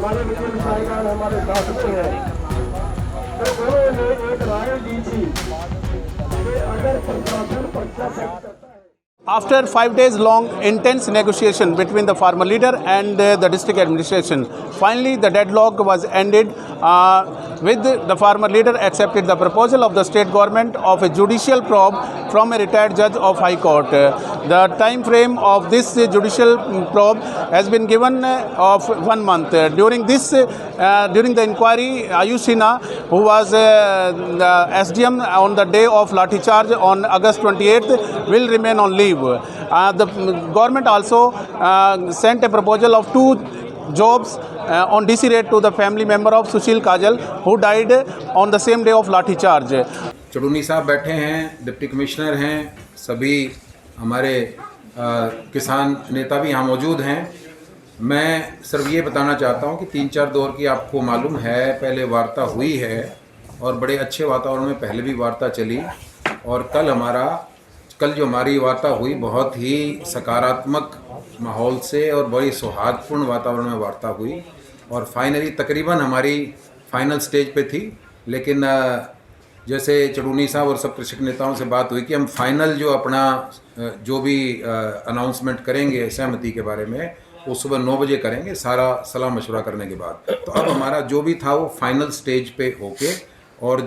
हमारे वकील साहिबान हमारे साथ में हैं, तो उन्होंने एक राय दी थी कि अगर प्रशासन पर्चा सेट करता है। After 5 days long intense negotiation between the farmer leader and the district administration, finally the deadlock was ended with the farmer leader accepted the proposal of the state government of a judicial probe from a retired judge of High Court. The time frame of this judicial probe has been given of 1 month. During the inquiry, Ayush Sinha, who was the SDM on the day of Lathi charge on August 28th, will remain on leave. The government also sent a proposal of 2 jobs on DC rate to the family member of Sushil Kajal, who died on the same day of Lathi charge. चुड़ूनी साहब बैठे हैं, deputy commissioner हैं, सभी हमारे किसान नेता भी यहाँ मौजूद हैं। मैं सिर्फ ये बताना चाहता हूँ कि 3-4 दौर की आपको मालूम है, पहले वार्ता हुई है और बड़े अच्छे वातावरण में पहले भी वार्ता चली, और कल जो हमारी वार्ता हुई बहुत ही सकारात्मक माहौल से और बड़ी सौहार्दपूर्ण वातावरण में वार्ता हुई, और फाइनली तकरीबन हमारी फाइनल स्टेज पे थी। लेकिन जैसे चुड़ूनी साहब और सब कृषक नेताओं से बात हुई कि हम फाइनल जो अपना जो भी अनाउंसमेंट करेंगे सहमति के बारे में, वो सुबह 9 बजे करेंगे, सारा सलाह मशवरा करने के बाद। तो अब हमारा जो भी था वो फाइनल स्टेज पे होके, और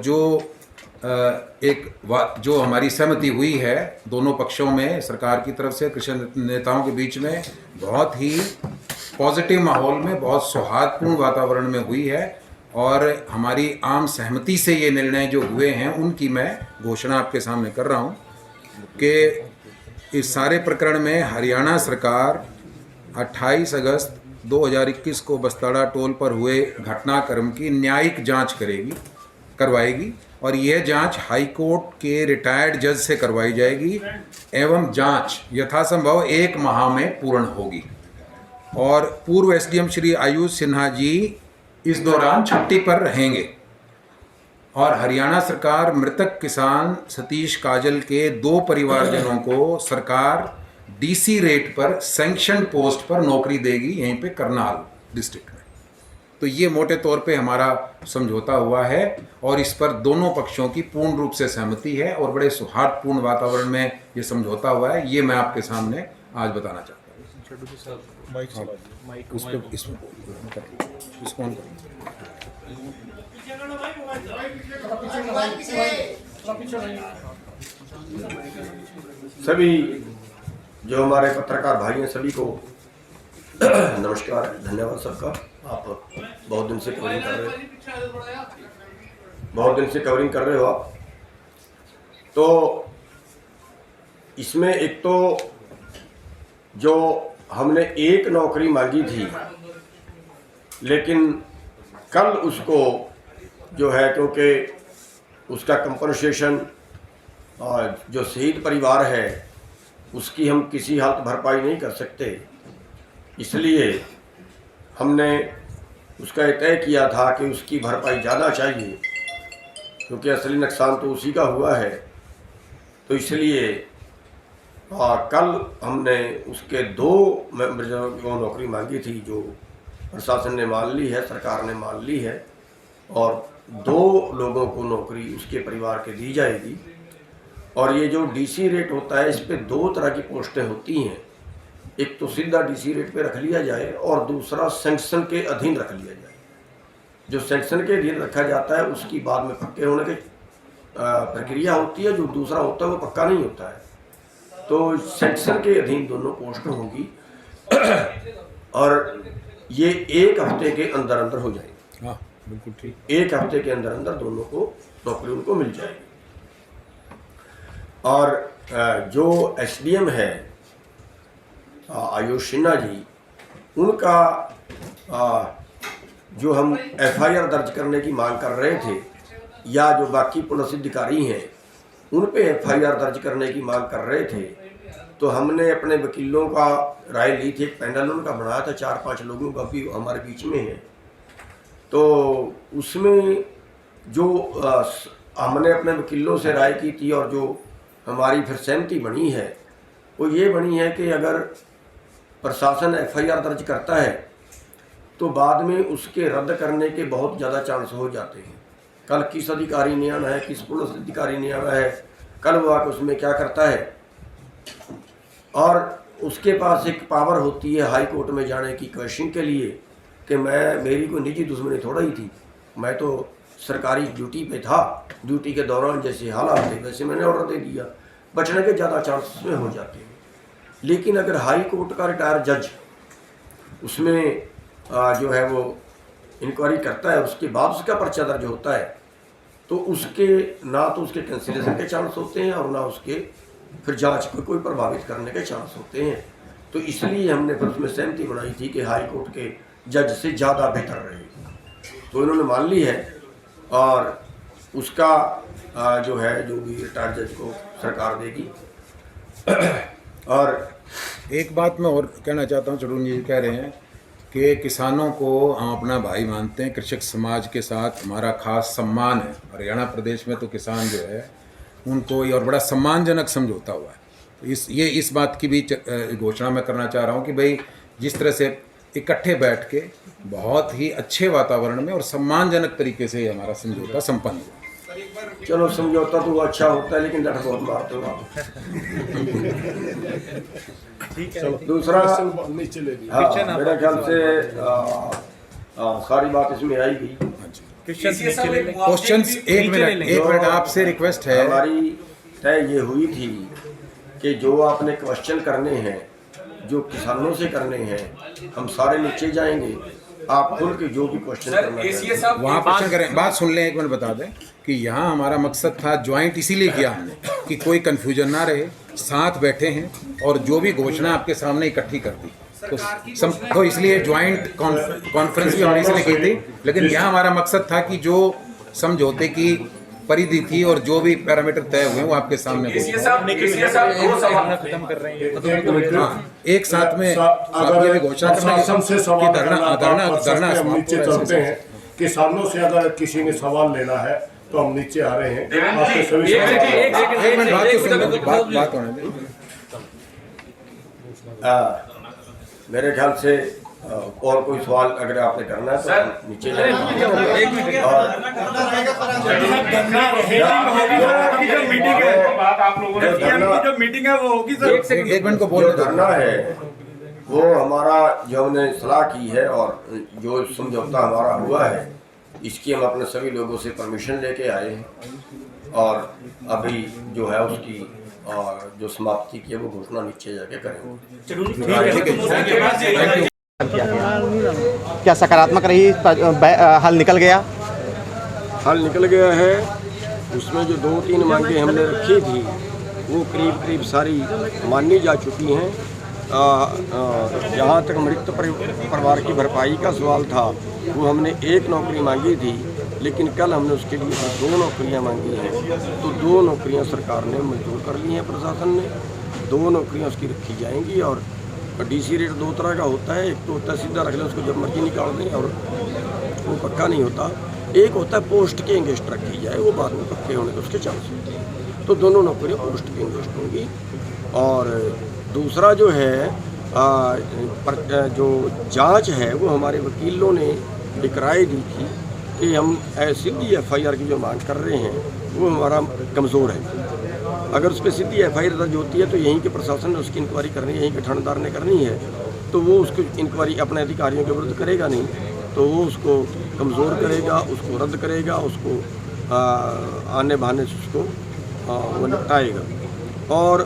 जो हमारी सहमति हुई है दोनों पक्षों में, सरकार की तरफ से कृषक नेताओं के बीच में, बहुत ही पॉजिटिव माहौल में, बहुत सौहार्दपूर्ण वातावरण में हुई है, और हमारी आम सहमति से ये निर्णय जो हुए हैं उनकी मैं घोषणा आपके सामने कर रहा हूँ कि इस सारे प्रकरण में हरियाणा सरकार 28 अगस्त 2021 को बस्ताड़ा टोल पर हुए घटनाक्रम की न्यायिक जांच करवाएगी, और यह जांच हाई कोर्ट के रिटायर्ड जज से करवाई जाएगी, एवं जांच यथासंभव 1 माह में पूर्ण होगी। और पूर्व एसडीएम श्री आयुष सिन्हा जी इस दौरान छुट्टी पर रहेंगे, और हरियाणा सरकार मृतक किसान सतीश काजल के 2 परिवारजनों को सरकार डीसी रेट पर सैंक्शन पोस्ट पर नौकरी देगी, यहीं पे करनाल डिस्ट्रिक्ट में। तो ये मोटे तौर पे हमारा समझौता हुआ है, और इस पर दोनों पक्षों की पूर्ण रूप से सहमति है, और बड़े सौहार्दपूर्ण वातावरण में ये समझौता हुआ है। ये मैं आपके सामने आज बताना चाहता हूँ। सभी जो हमारे पत्रकार भाई हैं सभी को नमस्कार, धन्यवाद सबका। आप बहुत दिन से कवरिंग कर रहे हो आप। तो इसमें एक तो जो हमने एक नौकरी मांगी थी, लेकिन कल उसको जो है, क्योंकि उसका कंपनसेशन जो शहीद परिवार है उसकी हम किसी हालत भरपाई नहीं कर सकते, इसलिए हमने उसका तय किया था कि उसकी भरपाई ज़्यादा चाहिए, क्योंकि असली नुकसान तो उसी का हुआ है। तो इसलिए कल हमने उसके 2 मेंबरों को नौकरी मांगी थी, जो प्रशासन ने मान ली है, सरकार ने मान ली है, और 2 लोगों को नौकरी उसके परिवार के दी जाएगी। और ये जो डीसी रेट होता है, इस पे 2 तरह की पोस्टें होती हैं, एक तो सीधा डीसी रेट पे रख लिया जाए, और दूसरा सैंक्शन के अधीन रख लिया जाए। जो सैंक्शन के अधीन रखा जाता है उसकी बाद में पक्के होने की प्रक्रिया होती है, जो दूसरा होता है वो पक्का नहीं होता है। तो सैंक्शन के अधीन दोनों पोस्ट होंगी, और ये 1 हफ्ते के अंदर अंदर हो जाएगी। हाँ, बिल्कुल ठीक। 1 हफ्ते के अंदर अंदर दोनों को नौकरी उनको मिल जाएगी। और जो एसडीएम है आयुष सिन्हा जी, उनका जो हम एफआईआर दर्ज करने की मांग कर रहे थे, या जो बाकी पुलिस अधिकारी हैं उन पे एफआईआर दर्ज करने की मांग कर रहे थे, तो हमने अपने वकीलों का राय ली थी। एक पैनल उनका बनाया था, 4-5 लोगों का भी हमारे बीच में है। तो उसमें जो हमने अपने वकीलों से राय की थी, और जो हमारी फिर सहमति बनी है, वो ये बनी है कि अगर प्रशासन एफआईआर दर्ज करता है तो बाद में उसके रद्द करने के बहुत ज़्यादा चांस हो जाते हैं। कल किस अधिकारी ने आना है, किस पुलिस अधिकारी ने आना है, कल वो आकर उसमें क्या करता है, और उसके पास एक पावर होती है हाई कोर्ट में जाने की क्वेश्चन के लिए कि मेरी कोई निजी दुश्मनी थोड़ा ही थी, मैं तो सरकारी ड्यूटी पे था, ड्यूटी के दौरान जैसे हालात थे वैसे मैंने ऑर्डर दे दिया। बचने के ज़्यादा चांसेस में हो जाते हैं। लेकिन अगर हाई कोर्ट का रिटायर्ड जज उसमें जो है वो इंक्वायरी करता है, उसके बाद उसका पर्चा दर्ज होता है, तो उसके ना तो उसके कैंसिलेशन के चांस होते हैं और ना उसके फिर जांच को कोई प्रभावित करने के चांस होते हैं। तो इसलिए हमने फिर उसमें सहमति बनाई थी कि हाई कोर्ट के जज से ज़्यादा बेहतर रहे। तो इन्होंने मान ली है और उसका जो है जो भी रिटायर्ड जज को सरकार देगी। और एक बात मैं और कहना चाहता हूँ, चरुन जी कह रहे हैं कि किसानों को हम अपना भाई मानते हैं, कृषक समाज के साथ हमारा खास सम्मान है। हरियाणा प्रदेश में तो किसान जो है उनको ये और बड़ा सम्मानजनक समझौता हुआ है। तो इस बात की भी घोषणा मैं करना चाह रहा हूँ कि भाई जिस तरह से इकट्ठे बैठ के बहुत ही अच्छे वातावरण में और सम्मानजनक तरीके से हमारा समझौता संपन्न हुआ। चलो समझौता तो अच्छा होता है लेकिन डर बहुत मारते हो आप। दूसरा नीचे ले मेरा ख्याल से सारी बात इसमें आई गई। क्वेश्चंस एक मिनट आपसे रिक्वेस्ट है। हमारी तय ये हुई थी कि जो आपने क्वेश्चन करने हैं, जो किसानों से करने हैं, हम सारे नीचे जाएंगे, आप खुल के जो भी क्वेश्चन करना है वहाँ क्वेश्चन करें। बात सुन लें, एक मिनट बता दें कि यहाँ हमारा मकसद था ज्वाइंट इसीलिए किया हमने कि कोई कन्फ्यूजन ना रहे, साथ बैठे हैं और जो भी घोषणा आपके सामने इकट्ठी कर दी तो इसलिए ज्वाइंट कॉन्फ्रेंस भी हमने इसलिए की थी। लेकिन यहाँ हमारा मकसद था कि जो समझौते की परिधि थी और जो भी पैरामीटर तय हुए वो आपके सामने एक साथ में आप ये भी घोषणा करना नीचे चलते हैं। किसानों से अगर किसी ने सवाल लेना है तो हम नीचे आ रहे हैं। आपके सभी एक मिनट बात होने दें। मेरे ख्याल से और कोई सवाल अगर आपने करना है तो नीचे मीटिंग है वो होगी सर। एक मिनट को बोल करना है वो हमारा जो हमने सलाह की है और जो समझौता हमारा हुआ है इसकी हम अपने सभी लोगों से परमिशन लेके आए हैं और अभी जो है उसकी जो समाप्ति की है वो घोषणा नीचे जाके करेंगे। क्या सकारात्मक रही? हल निकल गया? हल निकल गया है। उसमें जो 2-3 मांगे हमने रखी थी वो करीब सारी मानी जा चुकी हैं। जहाँ तक मृत परिवार की भरपाई का सवाल था वो हमने 1 नौकरी मांगी थी, लेकिन कल हमने उसके लिए 2 नौकरियाँ मांगी हैं। तो 2 नौकरियाँ सरकार ने मंजूर कर ली हैं, प्रशासन ने 2 नौकरियाँ उसकी रखी जाएंगी। और डीसी रेट 2 तरह का होता है, एक तो होता है सीधा रख लें उसको जब मर्जी निकाल दें और वो पक्का नहीं होता, एक होता है पोस्ट के इंगेस्ट रखी जाए, वो बाद में पक्के होने के उसके चांस होते हैं। तो दोनों नौकरियाँ पोस्ट के इंगेस्ट होंगी। और दूसरा जो है जो जांच है वो हमारे वकीलों ने एक राय दी थी कि हम सीधी FIR की जो मांग कर रहे हैं वो हमारा कमज़ोर है। अगर उस पर सीधी FIR दर्ज होती है तो यहीं के प्रशासन ने उसकी इंक्वायरी करनी है, यहीं के थानेदार ने करनी है, तो वो उसकी इंक्वायरी अपने अधिकारियों के विरुद्ध करेगा नहीं, तो वो उसको कमज़ोर करेगा, उसको रद्द करेगा, उसको आने बहाने से उसको वो निपटाएगा। और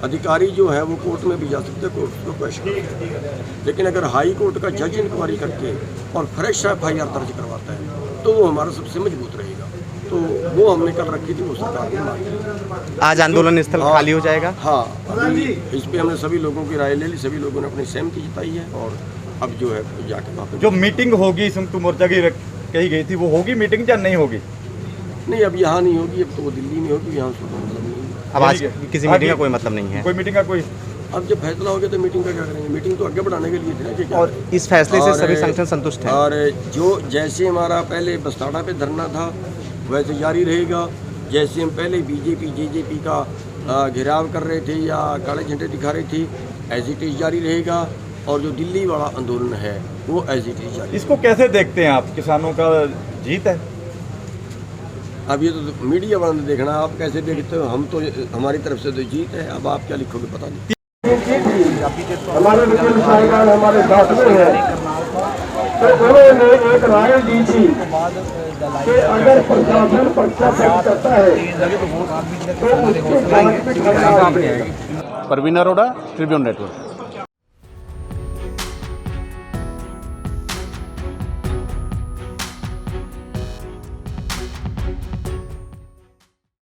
अधिकारी जो है वो कोर्ट में भी जा सकते हैं, कोर्ट को क्वेश्चन कर सकते हैं। लेकिन अगर हाई कोर्ट का जज इंक्वायरी करके और फ्रेश FIR दर्ज करवाता है तो वो हमारा सबसे मजबूत रहेगा। तो वो हमने कल रखी थी, वो सरकार ने मांगी। आज आंदोलन स्थल खाली हो जाएगा? हाँ, अभी इस पर हमने सभी लोगों की राय ले ली, सभी लोगों ने अपनी सहमति जताई है। और अब जो है जाके वहाँ जो मीटिंग होगी संयुक्त मोर्चा की कही गई थी वो होगी मीटिंग या नहीं होगी? नहीं, अब यहाँ नहीं होगी, अब तो वो दिल्ली में होगी, यहाँ उसको मतलब नहीं। अब आज किसी मीटिंग का कोई मतलब नहीं है? कोई मीटिंग का कोई अब जब फैसला हो गया तो मीटिंग का क्या करेंगे? मीटिंग तो आगे बढ़ाने के लिए थी ना कि क्या। और इस फैसले से सभी संगठन संतुष्ट हैं? और जो जैसे हमारा पहले बस्ताड़ा पे धरना था वैसे जारी रहेगा। जैसे हम पहले बीजेपी JJP का घेराव कर रहे थे या काले झंडे दिखा रहे थे, ऐसे ही जारी रहेगा। और जो दिल्ली वाला आंदोलन है वो एज इट इज जारी। इसको कैसे देखते हैं आप? किसानों का जीत है। अब ये तो मीडिया वालों ने देखना, आप कैसे देखते हो? हम तो, हमारी तरफ से तो जीत है, अब आप क्या लिखोगे पता नहीं। हमारे वकील साहिबान हमारे साथ में है, तो उन्होंने एक राय दी थी कि अगर प्रशासन पर्चा दर्ज करता है तो उसको जांच में करना है। Parveen Arora, Tribune network.